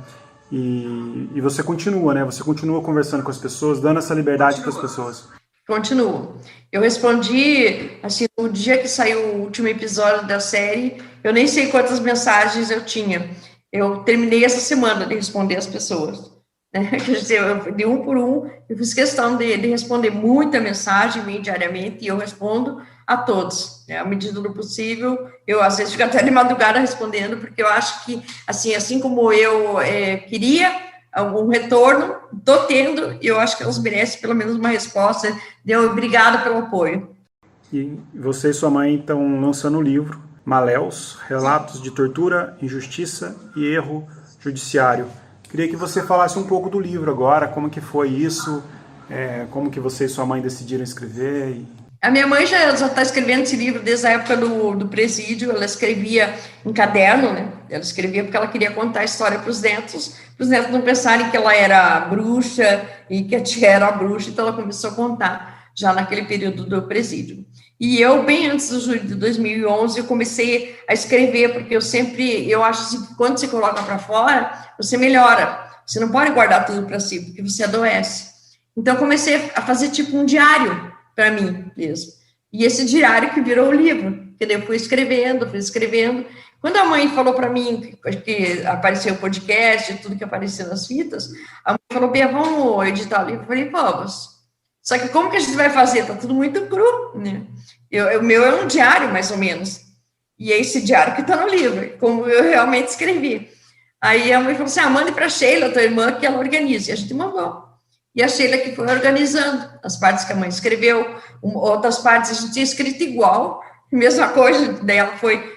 E você continua, né? Você continua conversando com as pessoas, dando essa liberdade para as pessoas. Continuo. Eu respondi, assim, no dia que saiu o último episódio da série, eu nem sei quantas mensagens eu tinha. Eu terminei essa semana de responder as pessoas. Né? Quer dizer, de um por um, eu fiz questão de responder muita mensagem diariamente, e eu respondo a todos, né? À medida do possível. Eu, às vezes, fico até de madrugada respondendo, porque eu acho que, assim como eu queria algum retorno, estou tendo, e eu acho que elas merecem pelo menos uma resposta. Obrigada pelo apoio. E você e sua mãe estão lançando o livro Maléus, Relatos de Tortura, Injustiça e Erro Judiciário. Queria que você falasse um pouco do livro agora, como que foi isso, como que você e sua mãe decidiram escrever. A minha mãe já está escrevendo esse livro desde a época do presídio. Ela escrevia em caderno, né? Ela escrevia porque ela queria contar a história para os netos não pensarem que ela era bruxa e que a tia era a bruxa. Então, ela começou a contar já naquele período do presídio. E eu, bem antes do julho de 2011, eu comecei a escrever, porque eu acho assim, que quando você coloca para fora, você melhora. Você não pode guardar tudo para si, porque você adoece. Então, eu comecei a fazer tipo um diário para mim mesmo. E esse diário que virou o livro, que daí eu fui escrevendo. Quando a mãe falou para mim que apareceu o podcast e tudo que apareceu nas fitas, a mãe falou, Bia, vamos editar o livro? Eu falei, vamos. Só que como que a gente vai fazer? Tá tudo muito cru, né? O meu é um diário, mais ou menos. E é esse diário que está no livro, como eu realmente escrevi. Aí a mãe falou assim, mande para a Sheila, tua irmã, que ela organize. E a gente mandou. E a Sheila que foi organizando as partes que a mãe escreveu, outras partes a gente tinha escrito igual, mesma coisa, daí ela foi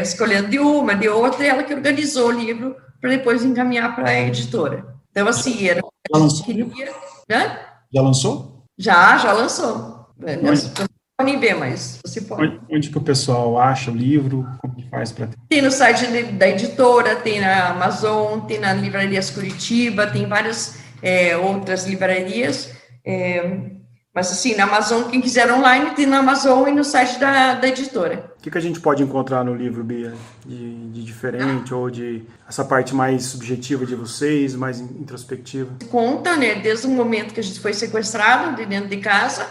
escolhendo de uma, de outra, e ela que organizou o livro para depois encaminhar para a editora. Então, assim, era o que a gente queria. Né? Já lançou? Já lançou. Não podem ver, mas você pode. Onde que o pessoal acha o livro? Como que faz para ter? Tem no site da editora, tem na Amazon, tem na Livrarias Curitiba, tem várias outras livrarias, mas assim, na Amazon, quem quiser online, tem na Amazon e no site da editora. O que a gente pode encontrar no livro, Bia, de diferente, ou de essa parte mais subjetiva de vocês, mais introspectiva? Conta, né, desde o momento que a gente foi sequestrado de dentro de casa,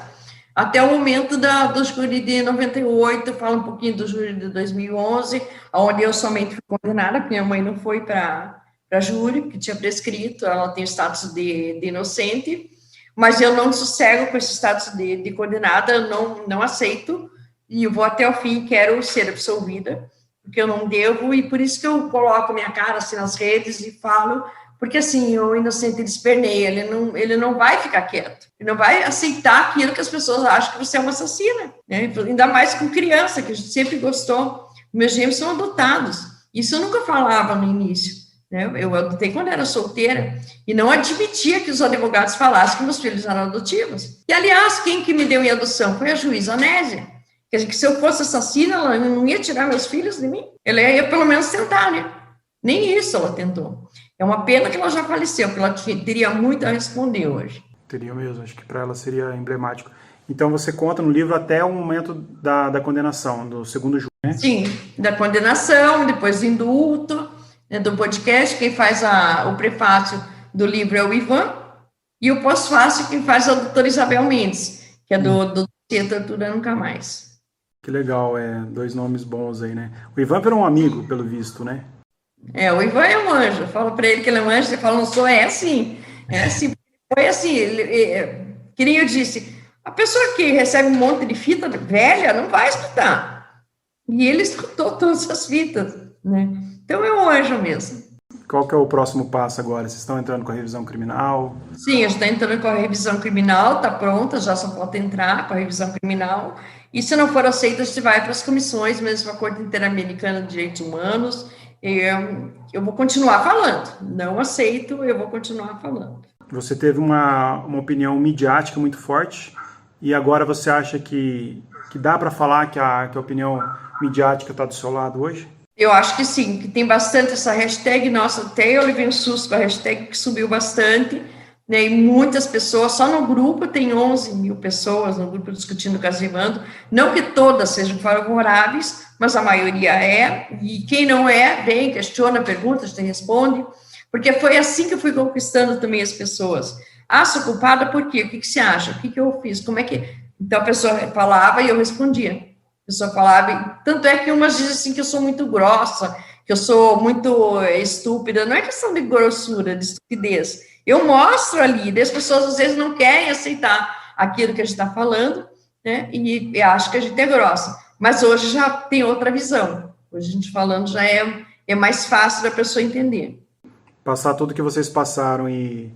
até o momento do júri de 98, fala um pouquinho do júri de 2011, onde eu somente fui condenada, porque minha mãe não foi para júri, porque tinha prescrito, ela tem o status de inocente, mas eu não sossego com esse status de condenada, eu não aceito, e eu vou até o fim, quero ser absolvida, porque eu não devo, e por isso que eu coloco minha cara assim nas redes e falo, porque assim, o inocente esperneia, ele não vai ficar quieto, ele não vai aceitar aquilo que as pessoas acham que você é uma assassina, né? Ainda mais com criança, que a gente sempre gostou. Meus gêmeos são adotados, isso eu nunca falava no início, né? Eu adotei quando era solteira, e não admitia que os advogados falassem que meus filhos eram adotivos. E, aliás, quem que me deu em adoção foi a juíza Anésia. Quer dizer, que se eu fosse assassina, ela não ia tirar meus filhos de mim. Ela ia pelo menos tentar, né? Nem isso ela tentou. É uma pena que ela já faleceu, porque ela teria muito a responder hoje. Teria mesmo, acho que para ela seria emblemático. Então você conta no livro até o momento da condenação, do segundo júri, né? Sim, da condenação, depois do indulto, né, do podcast. Quem faz o prefácio do livro é o Ivan, e o pós-fácio quem faz é a doutora Isabel Mendes, que é do Tortura Nunca Mais. Que legal, 2 nomes bons aí, né? O Ivan virou um amigo, pelo visto, né? O Ivan é um anjo. Eu falo para ele que ele é um anjo, ele fala, não sou, é assim. Foi assim, que nem eu disse, a pessoa que recebe um monte de fita velha não vai escutar. E ele escutou todas as fitas, né? Então é um anjo mesmo. Qual que é o próximo passo agora? Vocês estão entrando com a revisão criminal? Sim, a gente está entrando com a revisão criminal, está pronta, já só falta entrar com a revisão criminal. E se não for aceito, a gente vai para as comissões, mesmo a Corte Interamericana de Direitos Humanos. Eu vou continuar falando. Não aceito, eu vou continuar falando. Você teve uma opinião midiática muito forte e agora você acha que dá para falar que a opinião midiática está do seu lado hoje? Eu acho que sim, que tem bastante essa hashtag. Nossa, até eu levei um susto com a hashtag que subiu bastante, né? E muitas pessoas, só no grupo tem 11 mil pessoas no grupo discutindo o caso Evandro. Não que todas sejam favoráveis, mas a maioria é, e quem não é, vem, questiona, pergunta, a gente responde, porque foi assim que eu fui conquistando também as pessoas. Ah, sou culpada por quê? O que você acha? O que eu fiz? Como é que... Então a pessoa falava e eu respondia. A pessoa falava, tanto é que umas dizem assim que eu sou muito grossa, que eu sou muito estúpida. Não é questão de grossura, de estupidez. Eu mostro ali, e as pessoas às vezes não querem aceitar aquilo que a gente está falando, né? E acho que a gente é grossa. Mas hoje já tem outra visão. Hoje a gente falando já é mais fácil da pessoa entender. Passar tudo que vocês passaram e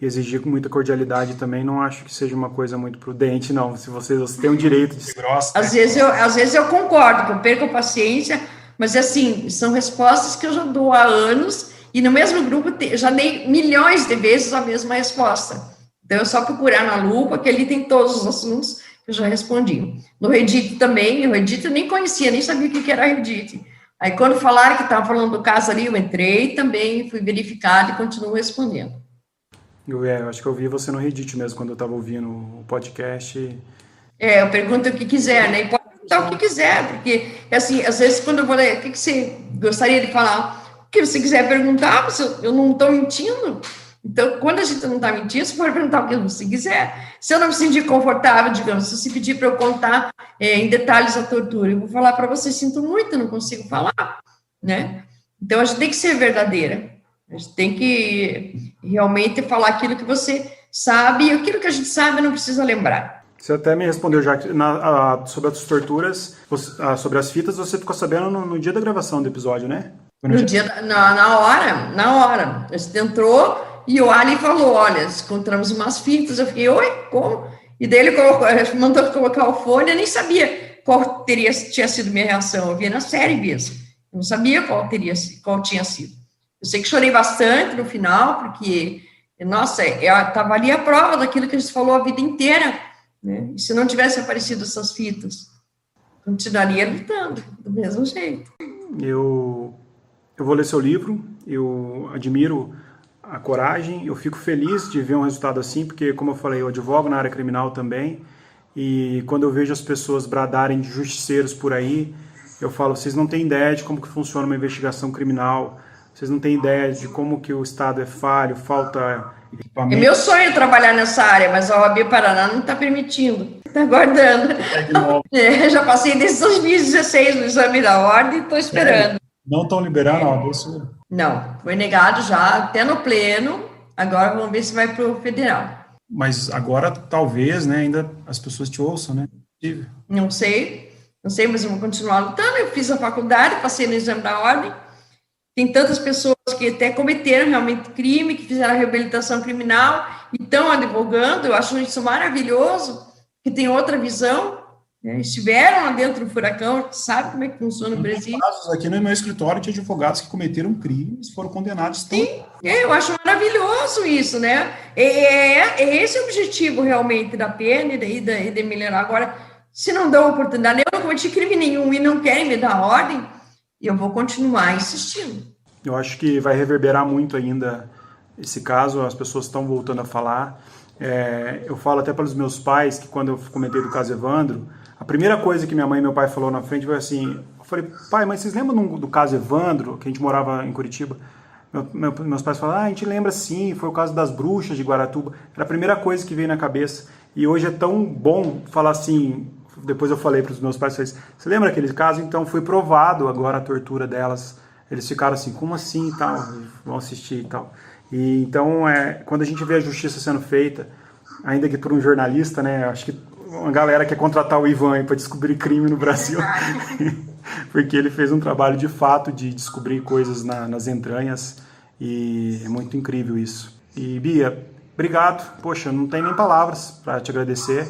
exigir com muita cordialidade também, não acho que seja uma coisa muito prudente, não. Se você tem o direito de ser grossa. Às vezes eu concordo, que eu perco a paciência, mas assim, são respostas que eu já dou há anos, e no mesmo grupo eu já dei milhões de vezes a mesma resposta. Então é só procurar na lupa, que ali tem todos os assuntos que eu já respondi. No Reddit também, o Reddit eu nem conhecia, nem sabia o que era Reddit. Aí quando falaram que estavam falando do caso ali, eu entrei também, fui verificado e continuo respondendo. Eu acho que eu vi você no Reddit mesmo, quando eu estava ouvindo o podcast. Eu pergunto o que quiser, né? E pode perguntar o que quiser, porque, assim, às vezes, quando eu vou ler, o que você gostaria de falar? O que você quiser perguntar, eu não estou mentindo. Então, quando a gente não está mentindo, você pode perguntar o que você quiser. Se eu não me sentir confortável, digamos, se você pedir para eu contar em detalhes a tortura, eu vou falar para você, sinto muito, não consigo falar, né? Então, a gente tem que ser verdadeira. A gente tem que realmente falar aquilo que você sabe, e aquilo que a gente sabe não precisa lembrar. Você até me respondeu já sobre as torturas, sobre as fitas, você ficou sabendo no dia da gravação do episódio, né? Na hora. A gente entrou e o Ali falou, olha, encontramos umas fitas. Eu fiquei, oi, como? E daí ele mandou colocar o fone, eu nem sabia qual tinha sido minha reação. Eu vi na série mesmo. Eu não sabia qual tinha sido. Eu sei que chorei bastante no final, porque, nossa, estava ali a prova daquilo que a gente falou a vida inteira, né? E se não tivesse aparecido essas fitas, continuaria lutando do mesmo jeito. Eu vou ler seu livro, eu admiro a coragem, eu fico feliz de ver um resultado assim, porque, como eu falei, eu advogo na área criminal também, e quando eu vejo as pessoas bradarem de justiceiros por aí, eu falo, vocês não têm ideia de como que funciona uma investigação criminal, vocês não têm ideia de como que o Estado é falho, falta É equipamento meu sonho trabalhar nessa área, mas a OAB Paraná não está permitindo, está aguardando. tecnológico. Já passei desde 2016 no exame da ordem e estou esperando. Não estão liberando a OAB Sul. Não, foi negado já até no pleno, agora vamos ver se vai para o federal. Mas agora, talvez, né, ainda as pessoas te ouçam, né? Não sei, mas eu vou continuar lutando. Eu fiz a faculdade, passei no exame da ordem. Tem tantas pessoas que até cometeram realmente crime, que fizeram a reabilitação criminal e estão advogando. Eu acho isso maravilhoso, que tem outra visão, né? Estiveram lá dentro do furacão, sabe como é que funciona o Brasil. Casos aqui no meu escritório de advogados que cometeram crimes, foram condenados. Sim, eu acho maravilhoso isso, né? É esse o objetivo realmente da pena e de melhorar. Agora, se não dão oportunidade, eu não cometi crime nenhum e não querem me dar ordem, eu vou continuar insistindo. Eu acho que vai reverberar muito ainda esse caso, as pessoas estão voltando a falar. Eu falo até para os meus pais que quando eu comentei do caso Evandro, a primeira coisa que minha mãe e meu pai falou na frente foi assim, eu falei, pai, mas vocês lembram do caso Evandro, que a gente morava em Curitiba? Meus pais falaram, a gente lembra sim, foi o caso das bruxas de Guaratuba, era a primeira coisa que veio na cabeça. E hoje é tão bom falar assim, depois eu falei para os meus pais, você lembra aquele caso? Então foi provado agora a tortura delas. Eles ficaram assim, como assim e tal, vão assistir e tal. E então, quando a gente vê a justiça sendo feita, ainda que por um jornalista, né, acho que uma galera quer contratar o Ivan para descobrir crime no Brasil, porque ele fez um trabalho de fato de descobrir coisas nas entranhas, e é muito incrível isso. E Bia, obrigado, poxa, não tem nem palavras para te agradecer.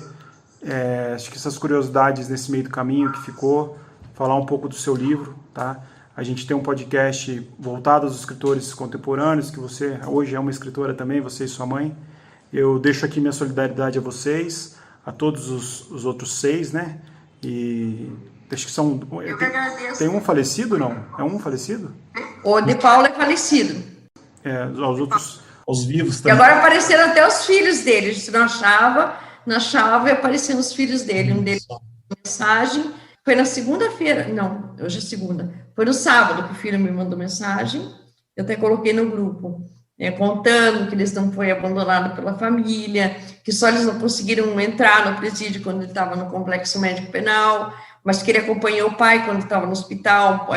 Acho que essas curiosidades nesse meio do caminho que ficou, falar um pouco do seu livro, tá? A gente tem um podcast voltado aos escritores contemporâneos, que você hoje é uma escritora também, você e sua mãe. Eu deixo aqui minha solidariedade a vocês, a todos os outros 6, né? E acho que são... Eu que agradeço. Tem um falecido, não? É um falecido? O de Paulo é falecido. Os outros... Os vivos E também. agora apareceram até os filhos dele. A gente não achava, e apareceram os filhos dele. Um deles mandou mensagem. Foi na segunda-feira, não, hoje é segunda. Foi no sábado que o filho me mandou mensagem. Eu até coloquei no grupo, contando que eles não foram abandonados pela família, que só eles não conseguiram entrar no presídio quando ele estava no complexo médico penal, mas que ele acompanhou o pai quando estava no hospital,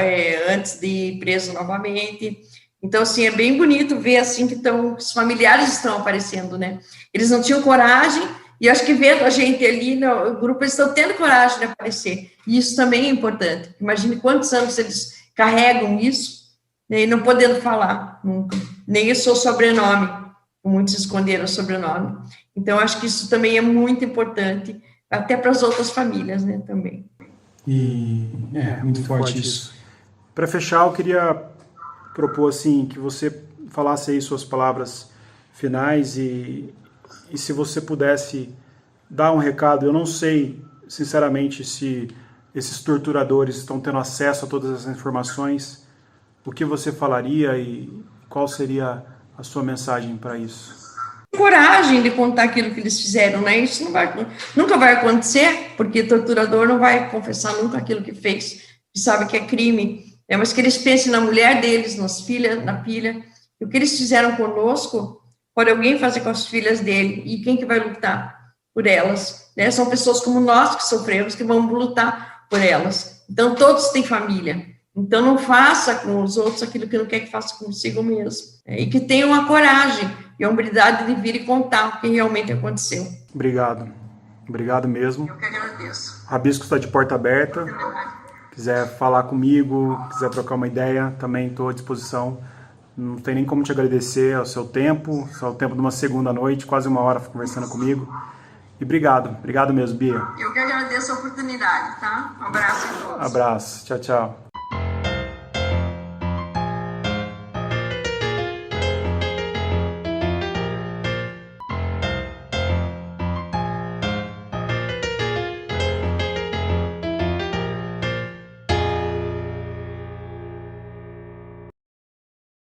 antes de ir preso novamente. Então, assim, é bem bonito ver, assim, que os familiares estão aparecendo, né? Eles não tinham coragem, e acho que vendo a gente ali no grupo, eles estão tendo coragem de aparecer. E isso também é importante. Imagine quantos anos eles carregam isso, né, e não podendo falar nunca. Nem o seu sobrenome. Muitos esconderam o sobrenome. Então, acho que isso também é muito importante, até para as outras famílias, né, também. E muito forte isso. Para fechar, eu queria propor, assim, que você falasse aí suas palavras finais e se você pudesse dar um recado. Eu não sei, sinceramente, se esses torturadores estão tendo acesso a todas essas informações. O que você falaria e qual seria a sua mensagem para isso? Coragem de contar aquilo que eles fizeram, né? Isso nunca vai acontecer, porque torturador não vai confessar nunca aquilo que fez, que sabe que é crime. Mas que eles pensem na mulher deles, na filha. E o que eles fizeram conosco, pode alguém fazer com as filhas dele, e quem que vai lutar por elas? Né? São pessoas como nós que sofremos, que vamos lutar por elas. Então, todos têm família. Então, não faça com os outros aquilo que não quer que faça consigo mesmo. E que tenham a coragem e a humildade de vir e contar o que realmente aconteceu. Obrigado. Obrigado mesmo. Eu que agradeço. Rabisco está de porta aberta. Quiser falar comigo, quiser trocar uma ideia, também estou à disposição. Não tem nem como te agradecer ao seu tempo de uma segunda noite, quase uma hora conversando comigo. E obrigado mesmo, Bia. Eu que agradeço a oportunidade, tá? Um abraço a todos. Abraço, tchau, tchau.